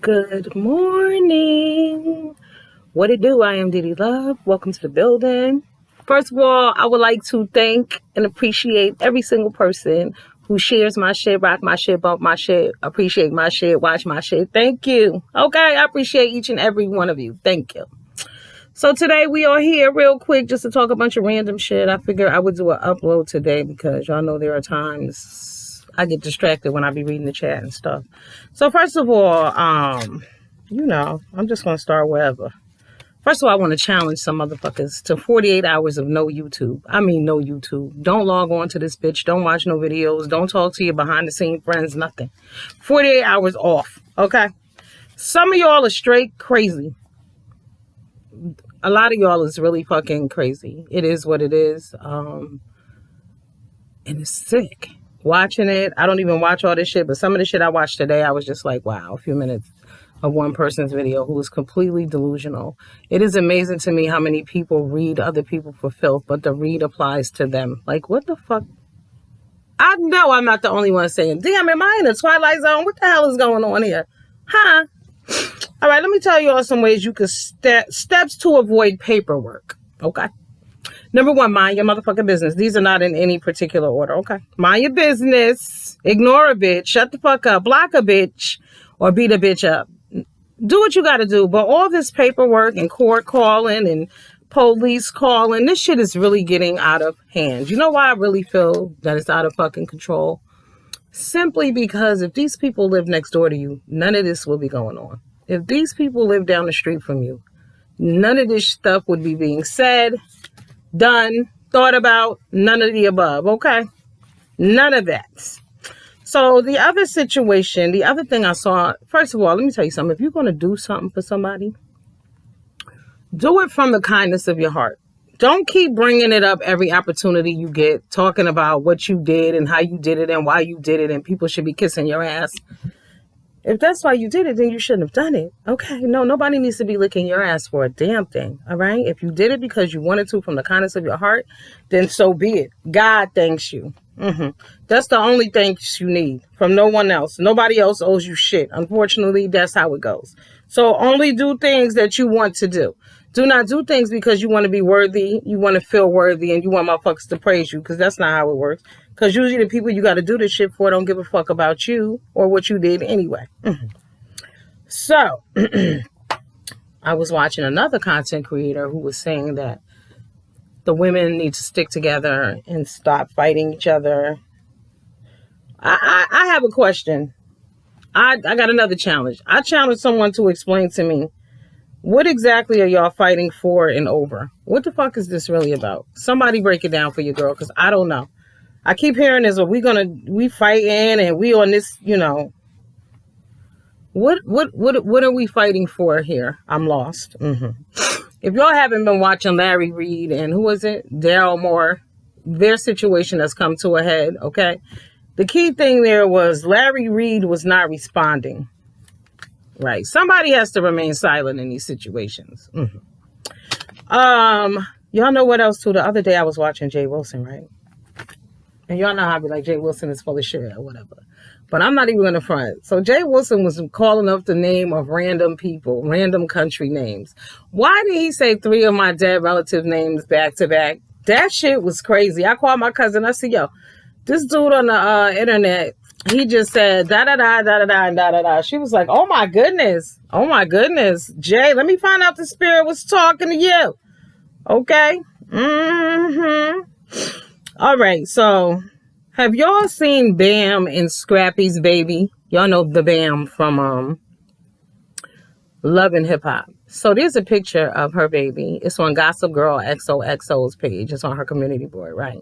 Good morning. What it do? I am Diddy Love. Welcome to the building. First of all, I would like to thank and appreciate every single person who shares my shit, rock my shit, bump my shit, appreciate my shit, watch my shit. Thank you. Okay, I appreciate each and every one of you. Thank you. So today we are here real quick just to talk a bunch of random shit. I figure I would do an upload today because y'all know there are times I get distracted when I be reading the chat and stuff. So first of all, I'm just going to start wherever. First of all, I want to challenge some motherfuckers to 48 hours of no YouTube. I mean, no YouTube. Don't log on to this bitch. Don't watch no videos. Don't talk to your behind the scene friends. Nothing. 48 hours off. Okay. Some of y'all are straight crazy. A lot of y'all is really fucking crazy. It is what it is. And it's sick. Watching it. I don't even watch all this shit, but some of the shit I watched today, I was just like, wow, a few minutes of one person's video who was completely delusional. It is amazing to me how many people read other people for filth, but the read applies to them. Like, what the fuck? I know I'm not the only one saying, damn, am I in the Twilight Zone? What the hell is going on here? Huh? All right, let me tell you all some ways you could steps to avoid paperwork. Okay. Number one, mind your motherfucking business. These are not in any particular order. Okay. Mind your business. Ignore a bitch. Shut the fuck up. Block a bitch or beat a bitch up. Do what you got to do. But all this paperwork and court calling and police calling, this shit is really getting out of hand. You know why I really feel that it's out of fucking control? Simply because if these people live next door to you, none of this will be going on. If these people live down the street from you, none of this stuff would be being said, done, thought about, none of the above, okay? None of that. So the other situation, the other thing I saw, first of all, let me tell you something. If you're going to do something for somebody, do it from the kindness of your heart. Don't keep bringing it up every opportunity you get, talking about what you did and how you did it and why you did it, and people should be kissing your ass. If that's why you did it, then you shouldn't have done it. Okay, no, nobody needs to be licking your ass for a damn thing, all right? If you did it because you wanted to from the kindness of your heart, then so be it. God thanks you. That's the only thanks you need from no one else. Nobody else owes you shit. Unfortunately, that's how it goes. So only do things that you want to do. Do not do things because you want to be worthy, you want to feel worthy, and you want motherfuckers to praise you, because that's not how it works. Because usually the people you got to do this shit for don't give a fuck about you or what you did anyway. So, I was watching another content creator who was saying that the women need to stick together and stop fighting each other. I have a question. I got another challenge. I challenge someone to explain to me, what exactly are y'all fighting for and over? What the fuck is this really about? Somebody break it down for your girl, because I don't know. I keep hearing this, we fighting and we on this, What are we fighting for here? I'm lost. If y'all haven't been watching Larry Reed and who was it? Daryl Moore, their situation has come to a head, okay? The key thing there was Larry Reed was not responding. Right. Somebody has to remain silent in these situations. Y'all know what else too? The other day I was watching Jay Wilson, right? And y'all know how I be like, Jay Wilson is full of shit or whatever. But I'm not even going to front. So Jay Wilson was calling up the name of random people, random country names. Why did he say 3 of my dead relative names back to back? That shit was crazy. I called my cousin. I said, yo, this dude on the internet, he just said da-da-da, da-da-da, and da-da-da. She was like, oh my goodness. Oh my goodness. Jay, let me find out the spirit was talking to you. Okay? All right, so have y'all seen Bam and Scrappy's baby? Y'all know the Bam from Love and Hip Hop. So there's a picture of her baby. It's on Gossip Girl XOXO's page. It's on her community board, right?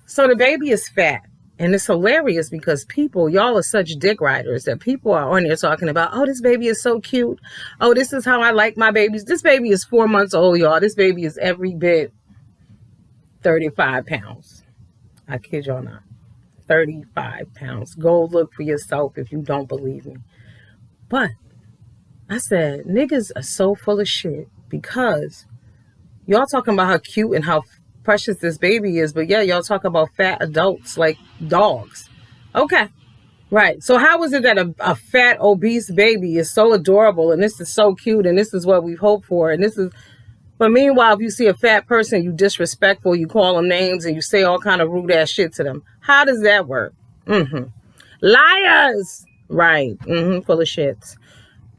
So the baby is fat. And it's hilarious because people, y'all are such dick riders that people are on there talking about, oh, this baby is so cute. Oh, this is how I like my babies. This baby is 4 months old, y'all. This baby is every bit 35 pounds. I kid y'all not. 35 pounds. Go look for yourself if you don't believe me. But I said, niggas are so full of shit because y'all talking about how cute and how precious this baby is, but yeah, y'all talk about fat adults like dogs. Okay. Right. So how is it that a fat, obese baby is so adorable and this is so cute and this is what we hope for and this is, but meanwhile, if you see a fat person, you disrespectful, you call them names and you say all kind of rude ass shit to them. How does that work? Mm-hmm. Liars. Right. Mm-hmm. Full of shit.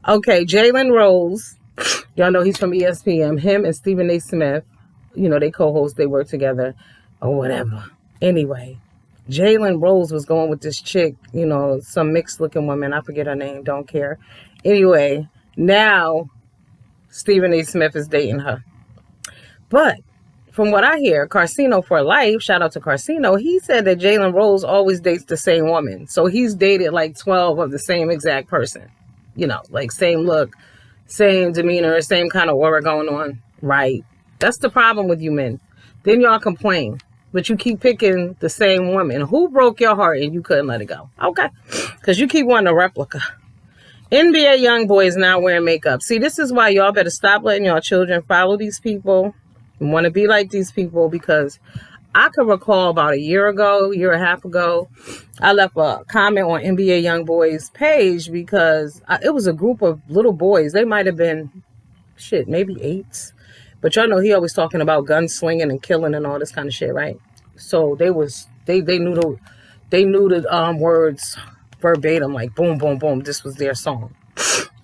Okay. Jalen Rose. Y'all know he's from ESPN. Him and Stephen A. Smith, they co-host, they work together or whatever. Anyway, Jalen Rose was going with this chick, some mixed looking woman. I forget her name. Don't care. Anyway, now Stephen A. Smith is dating her. But from what I hear, Carcino for life, shout out to Carcino, he said that Jalen Rose always dates the same woman. So he's dated like 12 of the same exact person. Like same look, same demeanor, same kind of aura going on. Right. That's the problem with you men. Then y'all complain, but you keep picking the same woman. Who broke your heart and you couldn't let it go? Okay. Because you keep wanting a replica. NBA young boys now wearing makeup. See, this is why y'all better stop letting y'all children follow these people and want to be like these people, because I could recall about a year and a half ago, I left a comment on NBA young boys page because it was a group of little boys. They might have been, maybe 8s. But y'all know he always talking about gunslinging and killing and all this kind of shit, right? So they knew the words verbatim, like boom, boom, boom. This was their song.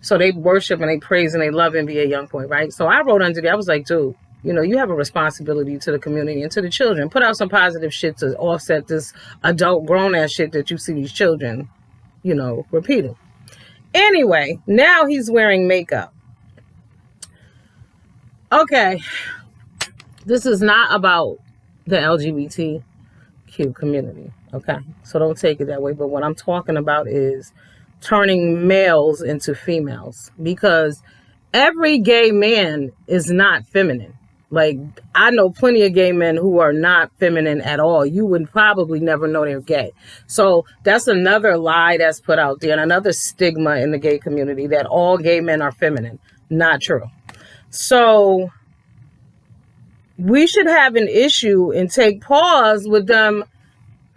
So they worship and they praise and they love NBA Youngboy, right? So I wrote under there, I was like, dude, you have a responsibility to the community and to the children. Put out some positive shit to offset this adult grown ass shit that you see these children, repeating. Anyway, now he's wearing makeup. Okay. This is not about the LGBTQ community. Okay. So don't take it that way. But what I'm talking about is turning males into females, because every gay man is not feminine. Like, I know plenty of gay men who are not feminine at all. You would probably never know they're gay. So that's another lie that's put out there and another stigma in the gay community that all gay men are feminine. Not true. So we should have an issue and take pause with them,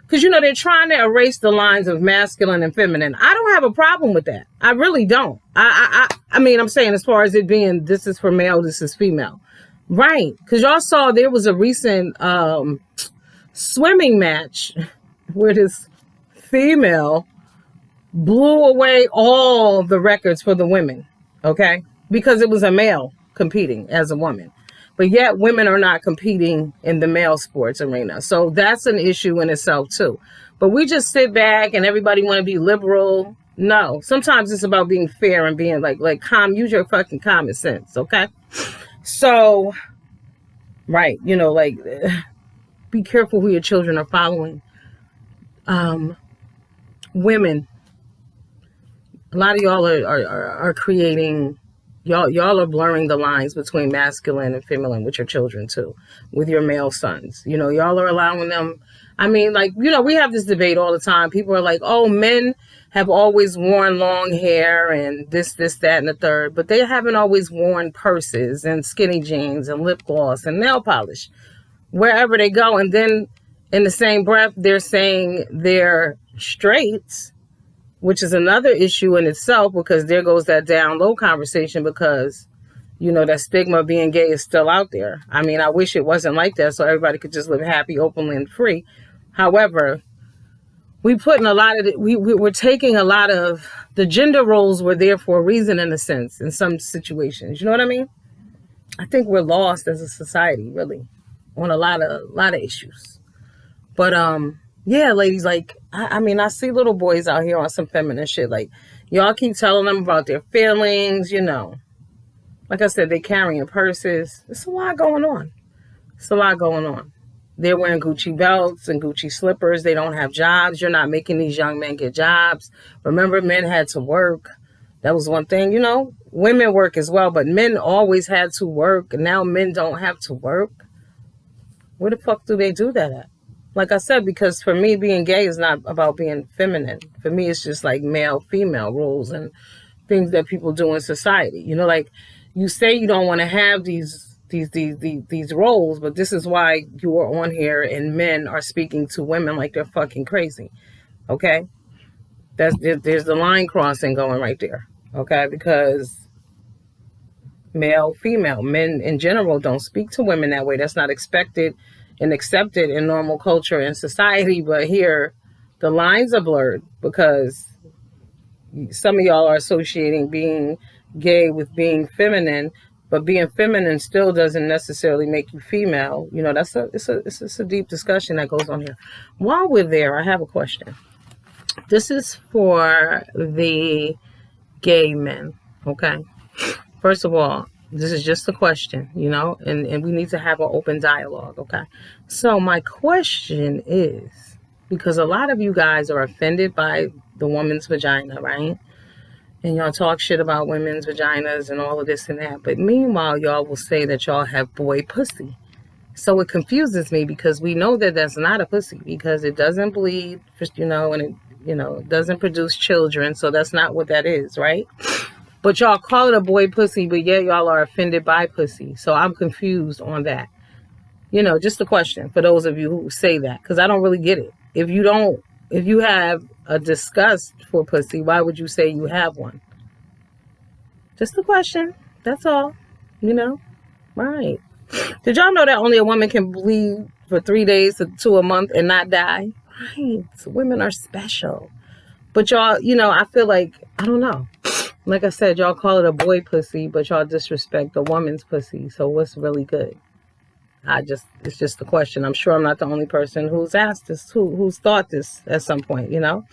because, they're trying to erase the lines of masculine and feminine. I don't have a problem with that. I really don't. I mean, I'm saying as far as it being, this is for male, this is female. Right. Because y'all saw there was a recent swimming match where this female blew away all the records for the women. Okay. Because it was a male competing as a woman. But yet women are not competing in the male sports arena. So that's an issue in itself, too. But we just sit back and everybody want to be liberal. No, sometimes it's about being fair and being like use your fucking common sense. OK, so. Right. Be careful who your children are following. Women. A lot of y'all are creating. Y'all are blurring the lines between masculine and feminine with your children, too, with your male sons. Y'all are allowing them. I mean, we have this debate all the time. People are like, oh, men have always worn long hair and this, that, and the third. But they haven't always worn purses and skinny jeans and lip gloss and nail polish wherever they go. And then in the same breath, they're saying they're straight, which is another issue in itself, because there goes that down low conversation, because, that stigma of being gay is still out there. I mean, I wish it wasn't like that so everybody could just live happy, openly, and free. However, we're taking a lot of the gender roles were there for a reason, in a sense, in some situations. You know what I mean? I think we're lost as a society, really, on a lot of issues. But, yeah, ladies, I see little boys out here on some feminine shit. Like, y'all keep telling them about their feelings, Like I said, they carrying purses. It's a lot going on. They're wearing Gucci belts and Gucci slippers. They don't have jobs. You're not making these young men get jobs. Remember, men had to work. That was one thing, Women work as well, but men always had to work. And now men don't have to work. Where the fuck do they do that at? Like I said, because for me, being gay is not about being feminine. For me, it's just like male-female roles and things that people do in society. You say you don't want to have these roles, but this is why you are on here and men are speaking to women like they're fucking crazy. Okay? There's the line crossing going right there. Okay, because male, female, men in general don't speak to women that way. That's not expected and accepted in normal culture and society. But here, the lines are blurred because some of y'all are associating being gay with being feminine, but being feminine still doesn't necessarily make you female. You know, it's a deep discussion that goes on here. While we're there, I have a question. This is for the gay men, okay? First of all, this is just a question, you know, and we need to have an open dialogue, okay? So my question is, because a lot of you guys are offended by the woman's vagina, right? And y'all talk shit about women's vaginas and all of this and that. But meanwhile, y'all will say that y'all have boy pussy. So it confuses me because we know that that's not a pussy because it doesn't bleed, you know, and it, you know, doesn't produce children. So that's not what that is, right? But y'all call it a boy pussy, but yet y'all are offended by pussy. So I'm confused on that. You know, just a question for those of you who say that, because I don't really get it. If you have a disgust for pussy, why would you say you have one? Just a question. That's all. You know? Right. Did y'all know that only a woman can bleed for 3 days to a month and not die? Right. Women are special. But y'all, you know, I feel like, I don't know. Like I said, y'all call it a boy pussy, but y'all disrespect a woman's pussy. So what's really good? It's just a question. I'm sure I'm not the only person who's asked this, who's thought this at some point, you know?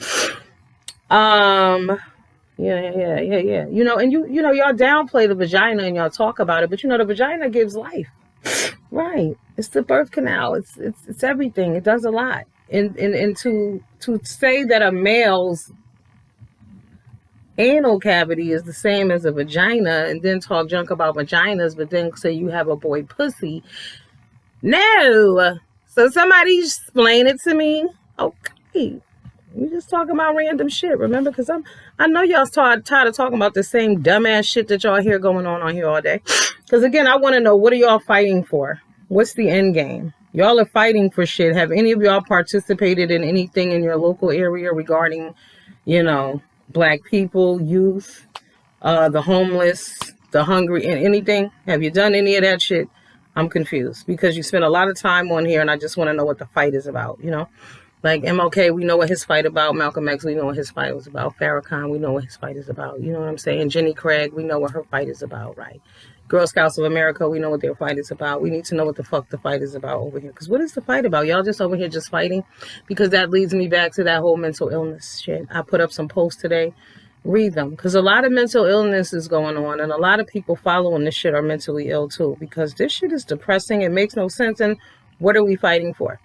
Yeah. You know, and you know, y'all downplay the vagina and y'all talk about it, but you know, the vagina gives life. Right. It's the birth canal. It's everything. It does a lot. And to say that a male's anal cavity is the same as a vagina and then talk junk about vaginas, but then say you have a boy pussy. No. So somebody explain it to me. Okay. We just talking about random shit, remember? Because I know y'all tired of talking about the same dumbass shit that y'all hear going on here all day. Because again, I want to know, what are y'all fighting for? What's the end game? Y'all are fighting for shit. Have any of y'all participated in anything in your local area regarding, you know, black people, youth, the homeless, the hungry, and anything? Have you done any of that shit? I'm confused because you spend a lot of time on here and I just want to know what the fight is about, you know? Like MLK, we know what his fight about. Malcolm X, we know what his fight was about. Farrakhan, we know what his fight is about. You know what I'm saying? Jenny Craig, we know what her fight is about, right? Girl Scouts of America, we know what their fight is about. We need to know what the fuck the fight is about over here. Because what is the fight about? Y'all just over here just fighting? Because that leads me back to that whole mental illness shit. I put up some posts today. Read them. Because a lot of mental illness is going on. And a lot of people following this shit are mentally ill too. Because this shit is depressing. It makes no sense. And what are we fighting for?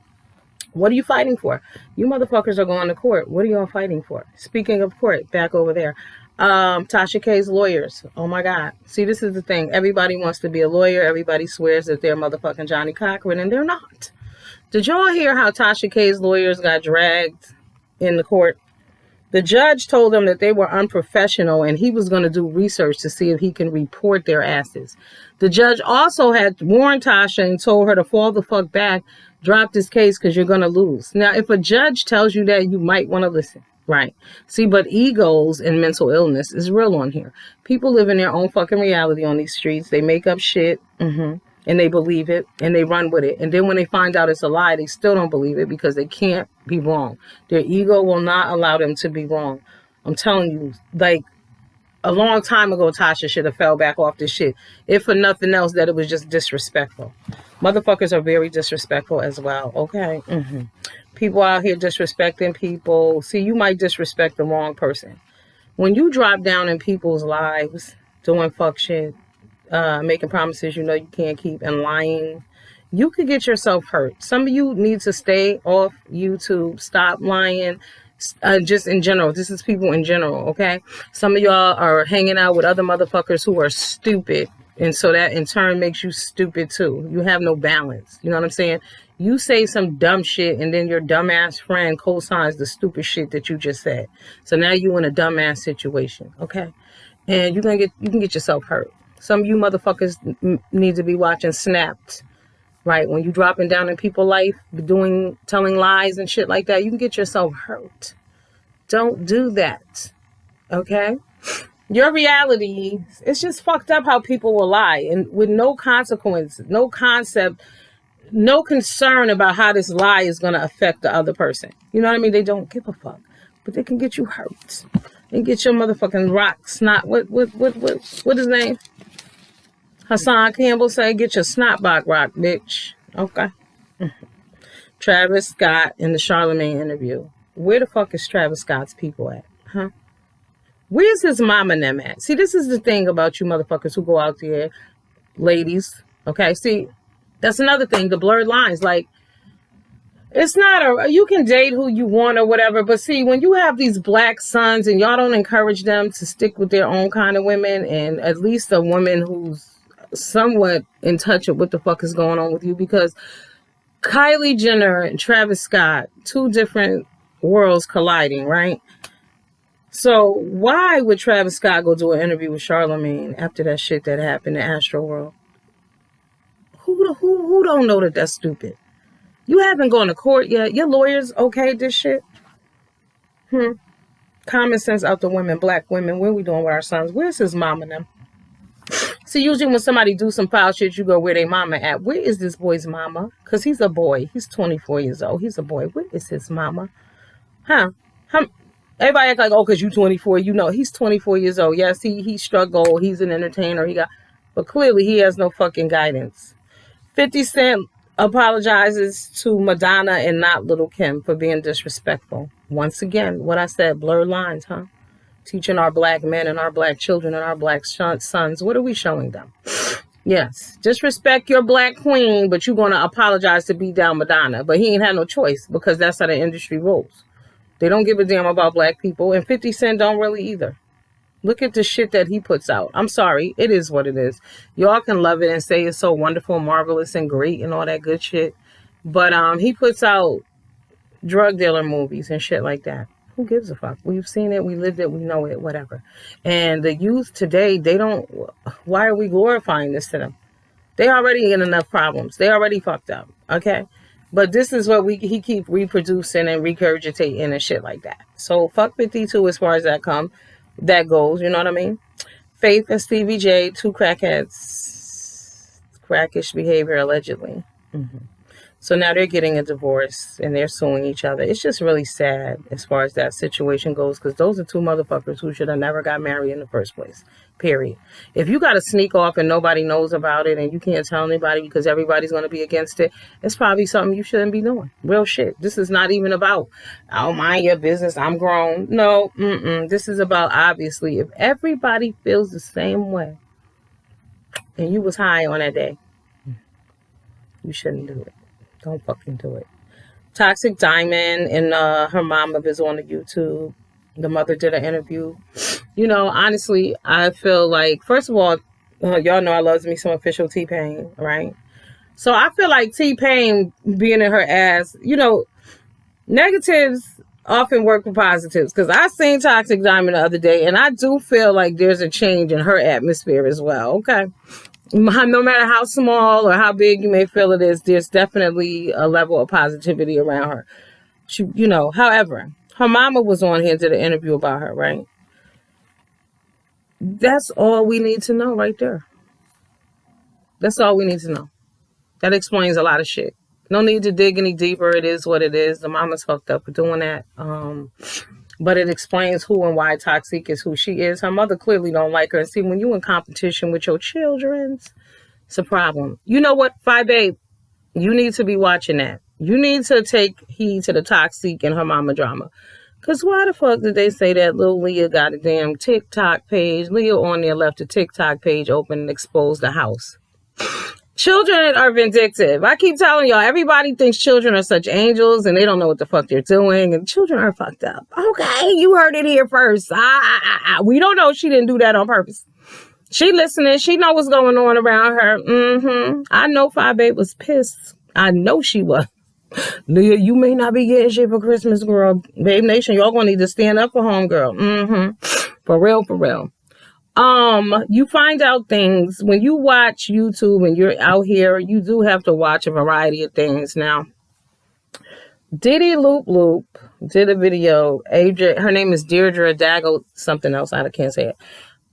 What are you fighting for? You motherfuckers are going to court. What are y'all fighting for? Speaking of court, back over there. Tasha K's lawyers. Oh my God. See, this is the thing. Everybody wants to be a lawyer. Everybody swears that they're motherfucking Johnny Cochran, and they're not. Did y'all hear how Tasha K's lawyers got dragged in the court? The judge told them that they were unprofessional and he was going to do research to see if he can report their asses. The judge also had warned Tasha and told her to fall the fuck back, drop this case because you're going to lose. Now, if a judge tells you that, you might want to listen, right? See, but egos and mental illness is real on here. People live in their own fucking reality on these streets. They make up shit. And they believe it and they run with it. And then when they find out it's a lie, they still don't believe it because they can't be wrong. Their ego will not allow them to be wrong. I'm telling you, like a long time ago, Tasha should have fell back off this shit. If for nothing else, that it was just disrespectful. Motherfuckers are very disrespectful as well. Okay. People out here disrespecting people. See, you might disrespect the wrong person. When you drop down in people's lives, doing fuck shit, making promises you know you can't keep, and lying, you could get yourself hurt. Some of you need to stay off YouTube, stop lying, just in general. This is people in general, okay? Some of y'all are hanging out with other motherfuckers who are stupid, and so that in turn makes you stupid too. You have no balance. You know what I'm saying? You say some dumb shit and then your dumbass friend co-signs the stupid shit that you just said. So now you in a dumbass situation, okay? And you can get yourself hurt. Some of you motherfuckers need to be watching Snapped, right? When you dropping down in people's life, telling lies and shit like that, you can get yourself hurt. Don't do that. Okay? Your reality, it's just fucked up how people will lie and with no consequence, no concept, no concern about how this lie is going to affect the other person. You know what I mean? They don't give a fuck, but they can get you hurt and get your motherfucking rock snot. What his name? Hassan Campbell say, get your snot box rock, bitch. Okay. Travis Scott in the Charlemagne interview. Where the fuck is Travis Scott's people at? Huh? Where's his mom and them at? See, this is the thing about you motherfuckers who go out there, ladies. Okay, see, that's another thing, the blurred lines. Like, it's not you can date who you want or whatever, but see, when you have these black sons and y'all don't encourage them to stick with their own kind of women, and at least a woman who's somewhat in touch with what the fuck is going on with you, because Kylie Jenner and Travis Scott, two different worlds colliding, right? So why would Travis Scott go do an interview with Charlemagne after that shit that happened in Astro World? Who don't know that that's stupid? You haven't gone to court yet. Your lawyers okayed this shit? Common sense out the women, black women. What are we doing with our sons? Where's his mama and them? See, usually when somebody do some foul shit, you go, where they mama at? Where is this boy's mama? Because he's a boy. He's 24 years old. He's a boy. Where is his mama? Everybody act like, oh, because you 24, you know, he's 24 years old. Yes, he struggled. He's an entertainer. But clearly he has no fucking guidance. 50 Cent apologizes to Madonna and not Lil' Kim for being disrespectful. Once again, what I said, blurred lines, huh? Teaching our black men and our black children and our black sons, what are we showing them? Yes, disrespect your black queen, but you're going to apologize to beat down Madonna. But he ain't had no choice because that's how the industry rolls. They don't give a damn about black people, and 50 Cent don't really either. Look at the shit that he puts out. I'm sorry, it is what it is. Y'all can love it and say it's so wonderful, marvelous, and great and all that good shit. But he puts out drug dealer movies and shit like that. Who gives a fuck? We've seen it, we lived it, we know it, whatever. And the youth today, they don't, why are we glorifying this to them? They already in enough problems. They already fucked up, okay? But this is what he keep reproducing and regurgitating and shit like that. So fuck 52 as far as that goes, you know what I mean? Faith and Stevie J, two crackheads, crackish behavior allegedly. So now they're getting a divorce and they're suing each other. It's just really sad as far as that situation goes, because those are two motherfuckers who should have never got married in the first place, period. If you got to sneak off and nobody knows about it and you can't tell anybody because everybody's going to be against it, it's probably something you shouldn't be doing. Real shit. This is not even about, oh, mind your business, I'm grown. No, this is about, obviously, if everybody feels the same way and you was high on that day, you shouldn't do it. Don't fucking do it. Toxic Diamond and her mama is on the YouTube. The mother did an interview. You know, honestly, I feel like, first of all, y'all know I love me some official T-Pain, right? So I feel like T-Pain being in her ass, you know, negatives often work for positives. Because I seen Toxic Diamond the other day, and I do feel like there's a change in her atmosphere as well, okay? No matter how small or how big you may feel it is, there's definitely a level of positivity around her. She, you know, however, her mama was on here, did an interview about her, right? That's all we need to know right there. That's all we need to know. That explains a lot of shit. No need to dig any deeper. It is what it is. The mama's fucked up for doing that. But it explains who and why Toxic is who she is. Her mother clearly don't like her. And see, when you in competition with your children, it's a problem. You know what, Babe? You need to be watching that. You need to take heed to the Toxic and her mama drama. Because why the fuck did they say that little Leah got a damn TikTok page? Leah on there left a TikTok page open and exposed the house. Children are vindictive. I keep telling y'all, everybody thinks children are such angels and they don't know what the fuck they're doing. And children are fucked up. Okay, you heard it here first. We don't know she didn't do that on purpose. She listening. She know what's going on around her. I know Babe was pissed. I know she was. Leah, you may not be getting shit for Christmas, girl. Babe Nation, y'all gonna need to stand up for home, girl. For real, for real. You find out things when you watch YouTube and you're out here, you do have to watch a variety of things. Now, Diddy Loop Loop did a video. Her name is Deirdre Daggle, something else. I can't say it.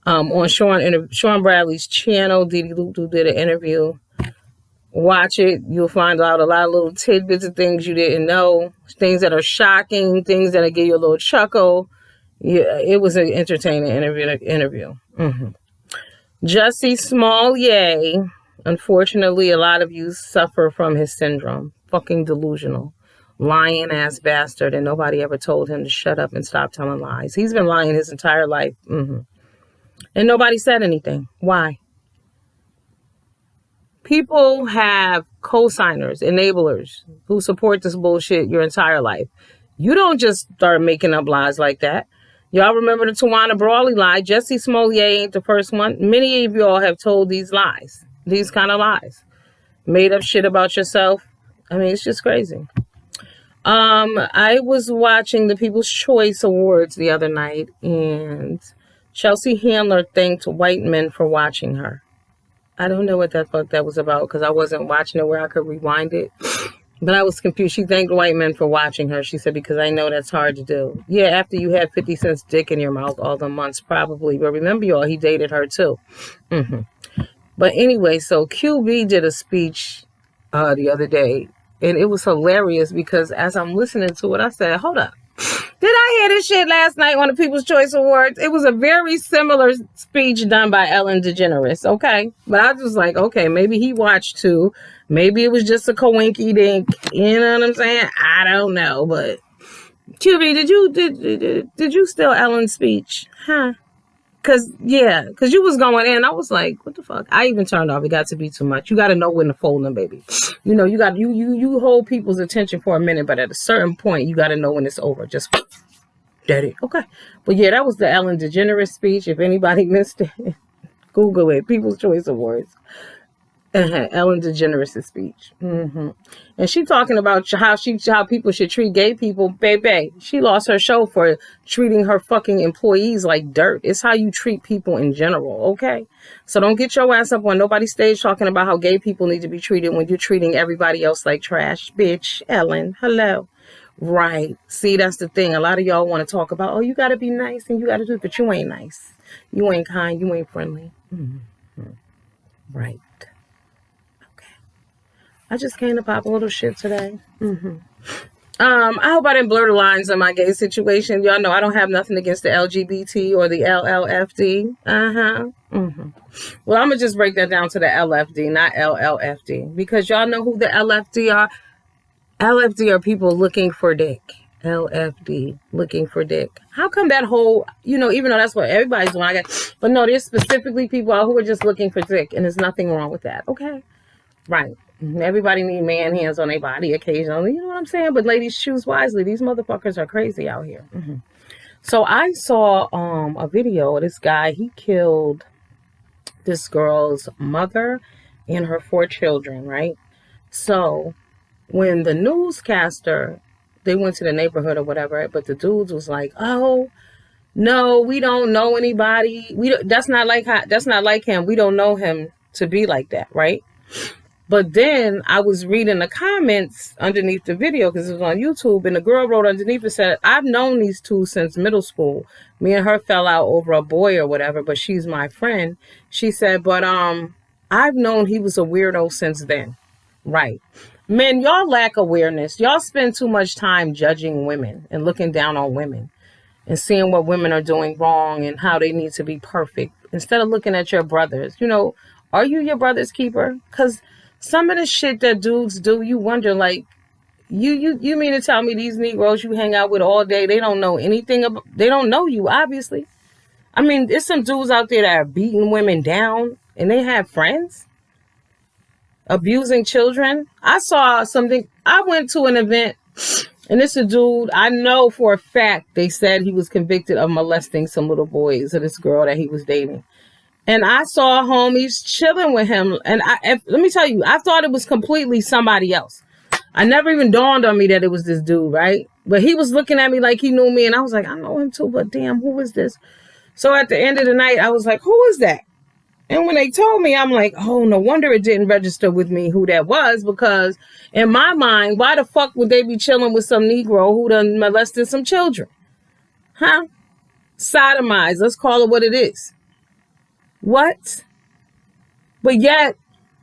On Sean Bradley's channel, Diddy Loop Loop did an interview. Watch it. You'll find out a lot of little tidbits of things you didn't know, things that are shocking, things that'll give you a little chuckle. Yeah, it was an entertaining interview. Mm-hmm. Jussie Smollett. Unfortunately, a lot of you suffer from his syndrome. Fucking delusional. Lying ass bastard, and nobody ever told him to shut up and stop telling lies. He's been lying his entire life. Mm-hmm. And nobody said anything. Why? People have co-signers, enablers, who support this bullshit your entire life. You don't just start making up lies like that. Y'all remember the Tawana Brawley lie? Jussie Smollett ain't the first one. Many of y'all have told these lies. These kind of lies. Made up shit about yourself. I mean, it's just crazy. I was watching the People's Choice Awards the other night, and Chelsea Handler thanked white men for watching her. I don't know what the fuck that was about, because I wasn't watching it where I could rewind it. But I was confused. She thanked white men for watching her. She said, because I know that's hard to do. Yeah, after you had 50 Cent's dick in your mouth all the months, probably. But remember, y'all, he dated her too. Mm-hmm. But anyway, so QB did a speech the other day. And it was hilarious because as I'm listening to it, I said, hold up. Did I hear this shit last night on the People's Choice Awards? It was a very similar speech done by Ellen DeGeneres, okay? But I was like, okay, maybe he watched too. Maybe it was just a coinky dink. You know what I'm saying? I don't know, but QB, did you steal Ellen's speech? Huh? Cause you was going in. I was like, what the fuck? I even turned off. It got to be too much. You got to know when to fold them, baby. You know, you hold people's attention for a minute, but at a certain point, you got to know when it's over. Just daddy. Okay. But yeah, that was the Ellen DeGeneres speech. If anybody missed it, Google it. People's Choice Awards. Ellen DeGeneres' speech. Mm-hmm. And she talking about how people should treat gay people. Baby, she lost her show for treating her fucking employees like dirt. It's how you treat people in general, okay? So don't get your ass up on nobody's stage talking about how gay people need to be treated when you're treating everybody else like trash. Bitch, Ellen, hello. Right. See, that's the thing. A lot of y'all want to talk about, oh, you got to be nice and you got to do it, but you ain't nice. You ain't kind. You ain't friendly. Mm-hmm. Right. I just came to pop a little shit today. Mm-hmm. I hope I didn't blur the lines on my gay situation. Y'all know I don't have nothing against the LGBT or the LLFD. Mm-hmm. Well, I'm going to just break that down to the LFD, not LLFD. Because y'all know who the LFD are? LFD are people looking for dick. LFD, looking for dick. How come that whole, even though that's what everybody's doing, but no, there's specifically people out who are just looking for dick, and there's nothing wrong with that, okay? Right. Everybody need man hands on their body occasionally. You know what I'm saying? But ladies, choose wisely. These motherfuckers are crazy out here. Mm-hmm. So I saw a video of this guy. He killed this girl's mother and her 4 children, right? So when the newscaster, they went to the neighborhood or whatever, but the dudes was like, oh, no, we don't know anybody. That's not like him. We don't know him to be like that, right? But then I was reading the comments underneath the video because it was on YouTube, and the girl wrote underneath and said, I've known these two since middle school. Me and her fell out over a boy or whatever, but she's my friend. She said, but I've known he was a weirdo since then. Right. Men, y'all lack awareness. Y'all spend too much time judging women and looking down on women and seeing what women are doing wrong and how they need to be perfect instead of looking at your brothers. Are you your brother's keeper? Because some of the shit that dudes do, you wonder, like, you mean to tell me these Negroes you hang out with all day, they don't know anything about, they don't know you, obviously. I mean, there's some dudes out there that are beating women down and they have friends, abusing children. I saw something, I went to an event and it's a dude, I know for a fact they said he was convicted of molesting some little boys or this girl that he was dating. And I saw homies chilling with him. And let me tell you, I thought it was completely somebody else. I never even dawned on me that it was this dude, right? But he was looking at me like he knew me. And I was like, I know him too, but damn, who is this? So at the end of the night, I was like, who is that? And when they told me, I'm like, oh, no wonder it didn't register with me who that was, because in my mind, why the fuck would they be chilling with some Negro who done molested some children? Huh? Sodomized. Let's call it what it is. What? But yet,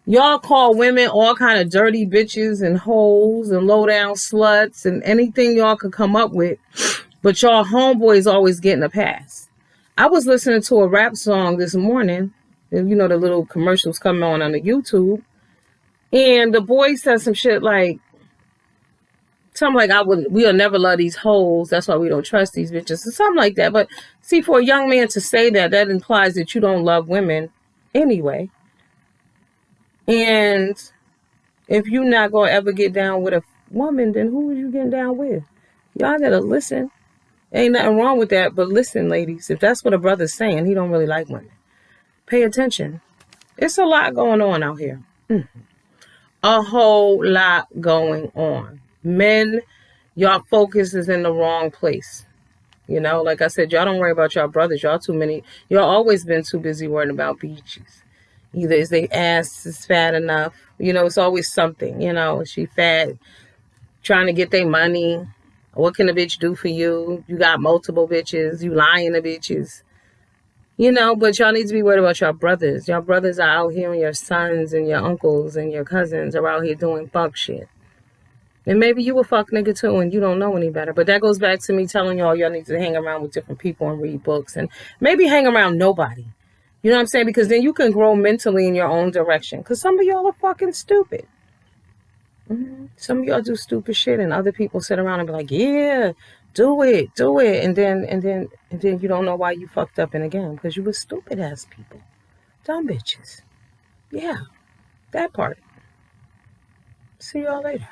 y'all call women all kind of dirty bitches and hoes and low down sluts and anything y'all could come up with. But y'all homeboys always getting a pass. I was listening to a rap song this morning. You know, the little commercials coming on the YouTube. And the boy said some shit like, something like, we'll never love these hoes. That's why we don't trust these bitches. Or something like that. But see, for a young man to say that, that implies that you don't love women anyway. And if you're not going to ever get down with a woman, then who are you getting down with? Y'all gotta listen. Ain't nothing wrong with that, but listen, ladies, if that's what a brother's saying, he don't really like women. Pay attention. It's a lot going on out here. A whole lot going on. Men, y'all focus is in the wrong place. You know, like I said, y'all don't worry about y'all brothers. Y'all always been too busy worrying about beaches. Either is they ass is fat enough. You know, it's always something. You know, is she fat? Trying to get their money. What can a bitch do for you? You got multiple bitches. You lying to bitches. You know, but y'all need to be worried about your brothers. Your brothers are out here, and your sons and your uncles and your cousins are out here doing fuck shit. And maybe you a fuck nigga too and you don't know any better. But that goes back to me telling y'all need to hang around with different people and read books. And maybe hang around nobody. You know what I'm saying? Because then you can grow mentally in your own direction. Because some of y'all are fucking stupid. Some of y'all do stupid shit and other people sit around and be like, yeah, do it. And then you don't know why you fucked up in the game. Because you were stupid ass people. Dumb bitches. Yeah, that part. See y'all later.